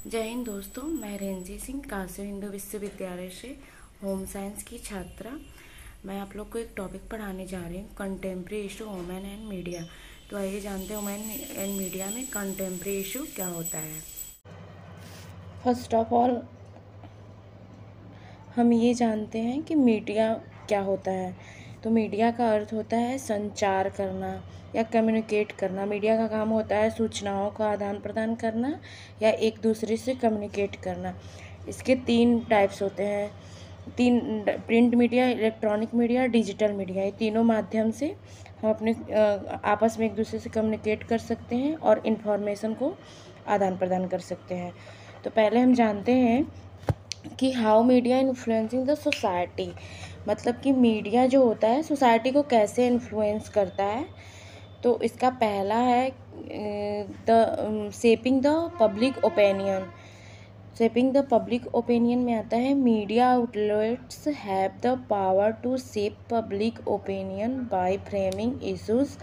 जय हिंद दोस्तों, मैं रेंजी सिंह काशी हिंदू विश्वविद्यालय से होम साइंस की छात्रा। मैं आप लोग को एक टॉपिक पढ़ाने जा रही हूँ, contemporary issue women and media. तो आइए जानते हैं वुमेन एंड मीडिया में कंटेम्प्रेरी इशू क्या होता है। फर्स्ट ऑफ ऑल हम ये जानते हैं कि मीडिया क्या होता है। तो मीडिया का अर्थ होता है संचार करना या कम्युनिकेट करना। मीडिया का काम होता है सूचनाओं का आदान प्रदान करना या एक दूसरे से कम्युनिकेट करना। इसके 3 टाइप्स होते हैं, 3: print media, electronic media, digital media. ये तीनों माध्यम से हम अपने आपस में एक दूसरे से कम्युनिकेट कर सकते हैं और इन्फॉर्मेशन को आदान प्रदान कर सकते हैं। तो पहले हम जानते हैं कि how media influencing the society, मतलब कि मीडिया जो होता है सोसाइटी को कैसे इन्फ्लुएंस करता है। तो इसका पहला है the shaping the public opinion. Shaping the public opinion में आता है media outlets have the power to shape public opinion by framing issues,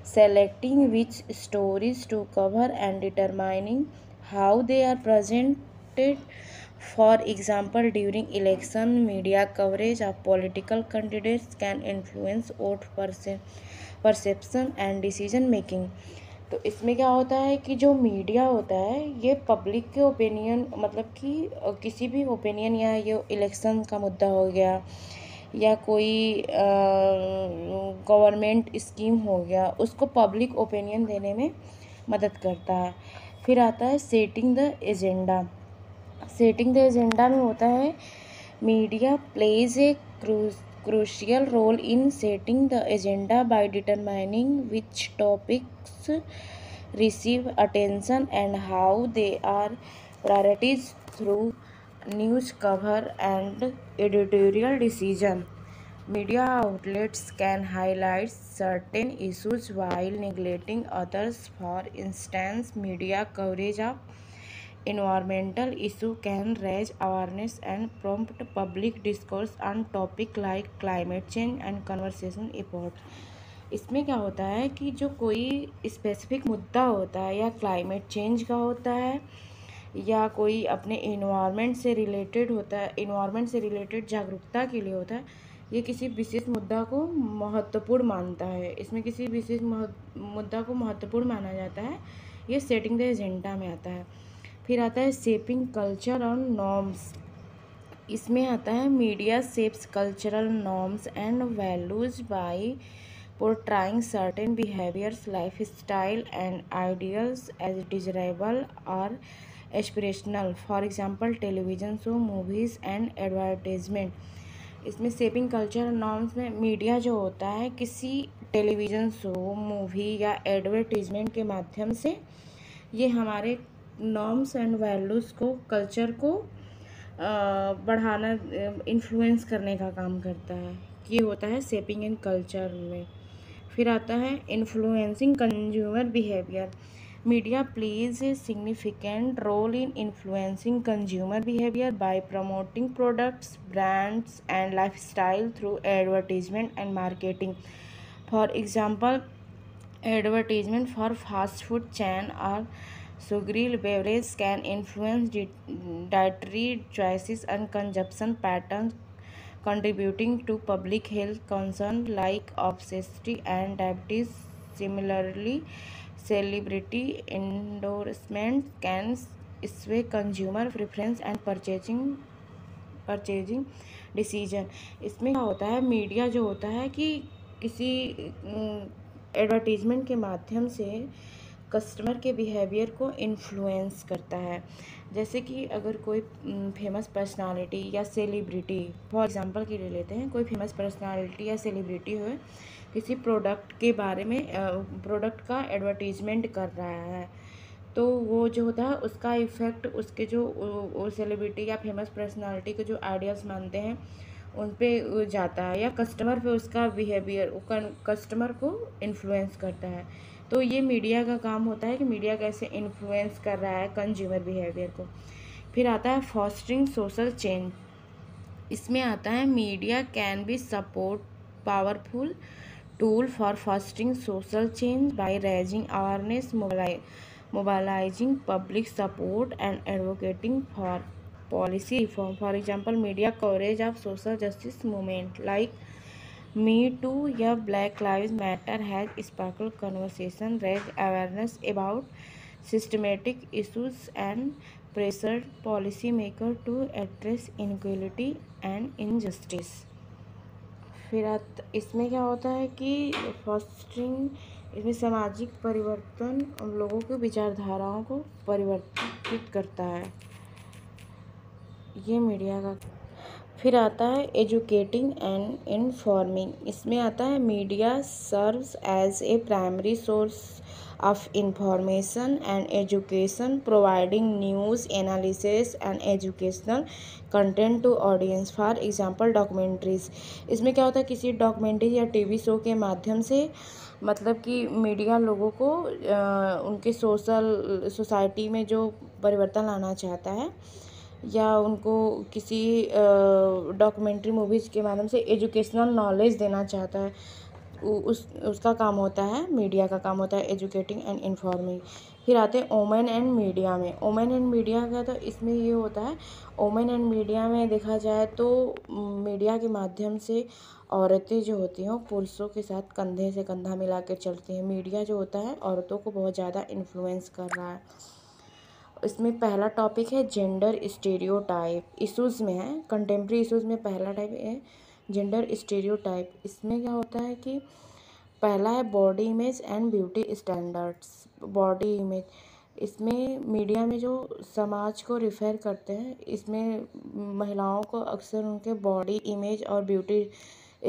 selecting which stories to cover and determining how they are presented. For example, during election, media coverage of political candidates can influence vote perception and decision making. तो इसमें क्या होता है कि जो media होता है ये पब्लिक के ओपिनियन, मतलब कि किसी भी ओपिनियन, या ये इलेक्शन का मुद्दा हो गया या कोई गवर्नमेंट स्कीम हो गया, उसको पब्लिक ओपिनियन देने में मदद करता है। फिर आता है setting the agenda. Setting the agenda में होता है media plays A crucial role in setting the agenda by determining which topics receive attention and how they are prioritized through news cover and editorial decision. Media outlets can highlight certain issues while neglecting others. For instance, media coverage of environmental issue can raise awareness and prompt public discourse on topic like climate change and conservation efforts. इसमें क्या होता है कि जो कोई specific मुद्दा होता है या क्लाइमेट चेंज का होता है या कोई अपने इन्वायरमेंट से रिलेटेड होता है, इन्वायरमेंट से रिलेटेड जागरूकता के लिए होता है, ये किसी विशेष मुद्दा को महत्वपूर्ण मानता है। इसमें किसी विशेष मुद्दा को महत्वपूर्ण माना जाता है, ये सेटिंग द एजेंडा में आता है। फिर आता है शेपिंग कल्चर और नॉर्म्स। इसमें आता है media shapes cultural norms and values by portraying certain behaviors, lifestyle and ideals as desirable or aspirational. For example, television show, movies and advertisement. इसमें शेपिंग कल्चर नॉर्म्स में मीडिया जो होता है किसी टेलीविज़न शो, मूवी या advertisement के माध्यम से ये हमारे नॉर्म्स एंड वैल्यूज़ को, कल्चर को बढ़ाना, इन्फ्लुएंस करने का काम करता है। ये होता है शेपिंग इन कल्चर में। फिर आता है influencing consumer behaviour. Media plays a significant role in influencing consumer behaviour by promoting products, brands and lifestyle through advertisement and marketing. For example, advertisement for fast food chain or sugary beverage can influence dietary choices and consumption patterns, contributing to public health concerns like obesity and diabetes. Similarly, celebrity endorsement can sway consumer preference and purchasing decision. इसमें क्या होता है, media जो होता है कि किसी advertisement के माध्यम से कस्टमर के बिहेवियर को इन्फ्लुएंस करता है। जैसे कि अगर कोई फेमस पर्सनालिटी या सेलिब्रिटी, फॉर एग्जांपल के लिए लेते हैं, कोई फेमस पर्सनालिटी या सेलिब्रिटी हो किसी प्रोडक्ट के बारे में, प्रोडक्ट का एडवर्टीजमेंट कर रहा है, तो वो जो होता है उसका इफ़ेक्ट उसके जो सेलिब्रिटी या फेमस पर्सनालिटी के जो आइडियाज़ मानते हैं उन पे जाता है, या कस्टमर पे उसका बिहेवियर कस्टमर को इन्फ्लुएंस करता है। तो ये मीडिया का काम होता है कि मीडिया कैसे इन्फ्लुएंस कर रहा है कंज्यूमर बिहेवियर को। फिर आता है फॉस्टरिंग सोशल चेंज। इसमें आता है media can be support powerful tool for fostering social change by raising awareness, mobilizing public support and advocating for policy reform. For example, media coverage of social justice movement like Me Too या Black Lives Matter has sparked conversation, raised awareness about systematic issues and pressured policymakers to address inequality and injustice. फिर इसमें क्या होता है कि fostering, इसमें सामाजिक परिवर्तन उन लोगों की विचारधाराओं को परिवर्तित करता है, ये मीडिया का। फिर आता है एजुकेटिंग एंड इन्फॉर्मिंग। इसमें आता है media serves as a primary source of information and education, providing news, analysis and educational content to audience. For example, documentaries। इसमें क्या होता है, किसी डॉक्यूमेंट्री या टीवी शो के माध्यम से मतलब कि मीडिया लोगों को उनके सोसाइटी में जो परिवर्तन लाना चाहता है या उनको किसी डॉक्यूमेंट्री मूवीज़ के माध्यम से एजुकेशनल नॉलेज देना चाहता है, उसका काम होता है, मीडिया का काम होता है एजुकेटिंग एंड इन्फॉर्मिंग। फिर आते हैं ओमेन एंड मीडिया में। ओमेन एंड मीडिया का तो इसमें ये होता है, ओमेन एंड मीडिया में देखा जाए तो मीडिया के माध्यम से औरतें जो होती हैं पुरुषों के साथ कंधे से कंधा मिला कर चलती हैं। मीडिया जो होता है औरतों को बहुत ज़्यादा इन्फ्लुएंस कर रहा है। इसमें पहला टॉपिक है जेंडर स्टीरियोटाइप। इशूज़ में है, कंटेम्प्रेरी इशूज़ में पहला टाइप है जेंडर स्टीरियोटाइप। इसमें क्या होता है कि पहला है body image and beauty standards. Body image, इसमें मीडिया में जो समाज को रिफ़र करते हैं, इसमें महिलाओं को अक्सर उनके बॉडी इमेज और ब्यूटी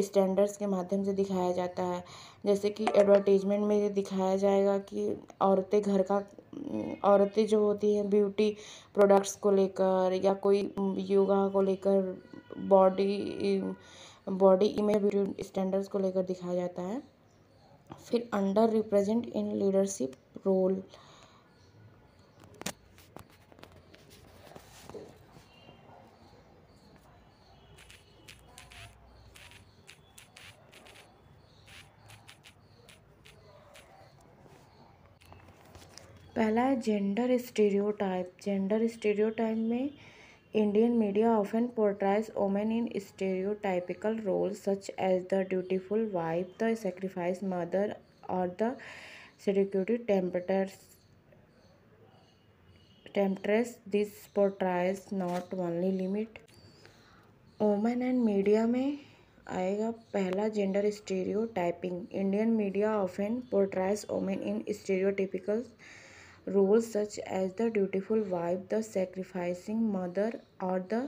स्टैंडर्ड्स के माध्यम से दिखाया जाता है। जैसे कि एडवर्टीजमेंट में ये दिखाया जाएगा कि औरतें जो होती हैं ब्यूटी प्रोडक्ट्स को लेकर या कोई योगा को लेकर बॉडी इमेज ब्यूटी स्टैंडर्ड्स को लेकर दिखाया जाता है। फिर under represent in leadership role. पहला है जेंडर स्टीरियोटाइप। जेंडर स्टीरियोटाइप में Indian media often portrays women in stereotypical roles such as the dutiful wife, the sacrifice mother, or the seductive temptress. This portrays not only limit women and media में आएगा पहला gender stereotyping. Indian media often portrays women in stereotypical roles such as the dutiful wife, the sacrificing mother, or the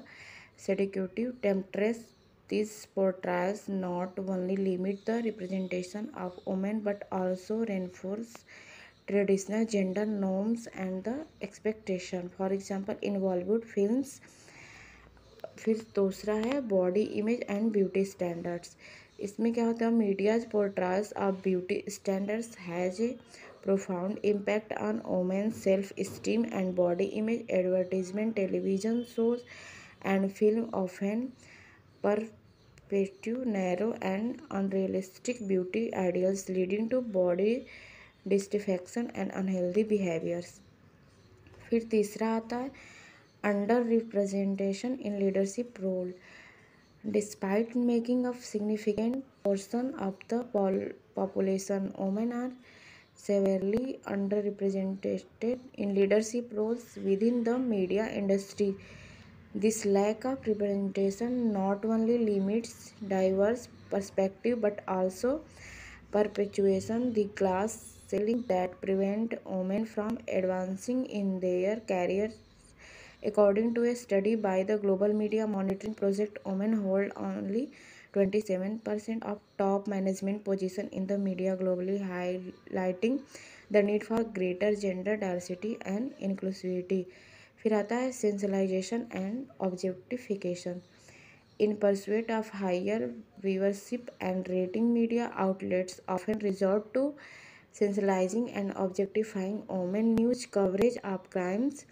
seductive temptress. These portrayals not only limit the representation of women but also reinforce traditional gender norms and the expectation. For example, in Bollywood films। फिर दूसरा है body image and beauty standards. इसमें क्या होता है, media's portrayals of beauty standards has a profound impact on women's self-esteem and body image. Advertisement, television shows, and film often perpetuate narrow and unrealistic beauty ideals, leading to body dysfunction and unhealthy behaviors. फिर तीसरा आता है under representation in leadership role. Despite making a significant portion of the population, women are severely underrepresented in leadership roles within the media industry. This lack of representation not only limits diverse perspective but also perpetuates the glass ceiling that prevent women from advancing in their careers. According to a study by the Global Media Monitoring Project, women hold only 27% of top management positions in the media globally, highlighting the need for greater gender diversity and inclusivity. फिर आता है sensationalization and objectification. In pursuit of higher viewership and rating, media outlets often resort to sensationalizing and objectifying women. News coverage of crimes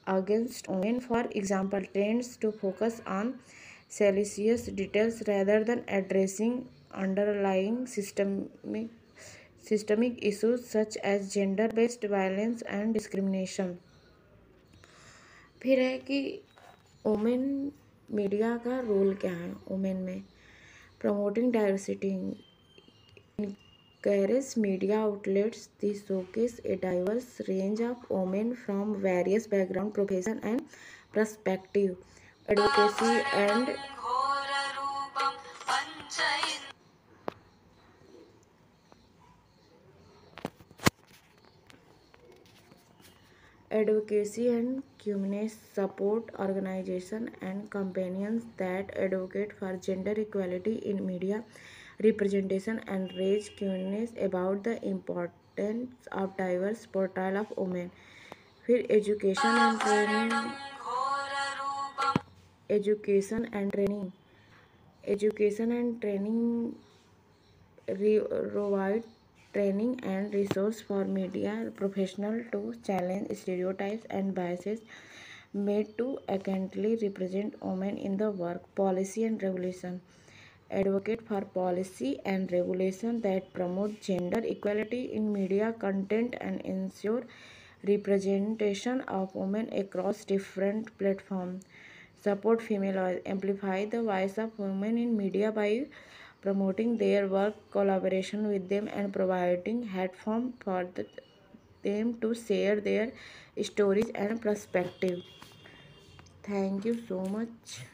against women, for example, tends to focus on salacious details rather than addressing underlying systemic issues such as gender-based violence and discrimination। फिर है कि women media का role क्या है women में। Promoting diversity, encourage media outlets that showcase a diverse range of women from various background, profession and perspective। Advocacy and communities support organizations and companions that advocate for gender equality in media representation and raise awareness about the importance of diverse portrayal of women। फिर education and training provide training and resource for media professional to challenge stereotypes and biases made to accurately represent women in the work। Policy and regulation, advocate for policy and regulation that promote gender equality in media content and ensure representation of women across different platforms। Support female voice, amplify the voice of women in media by promoting their work, collaboration with them, and providing platform for them to share their stories and perspective। Thank you so much।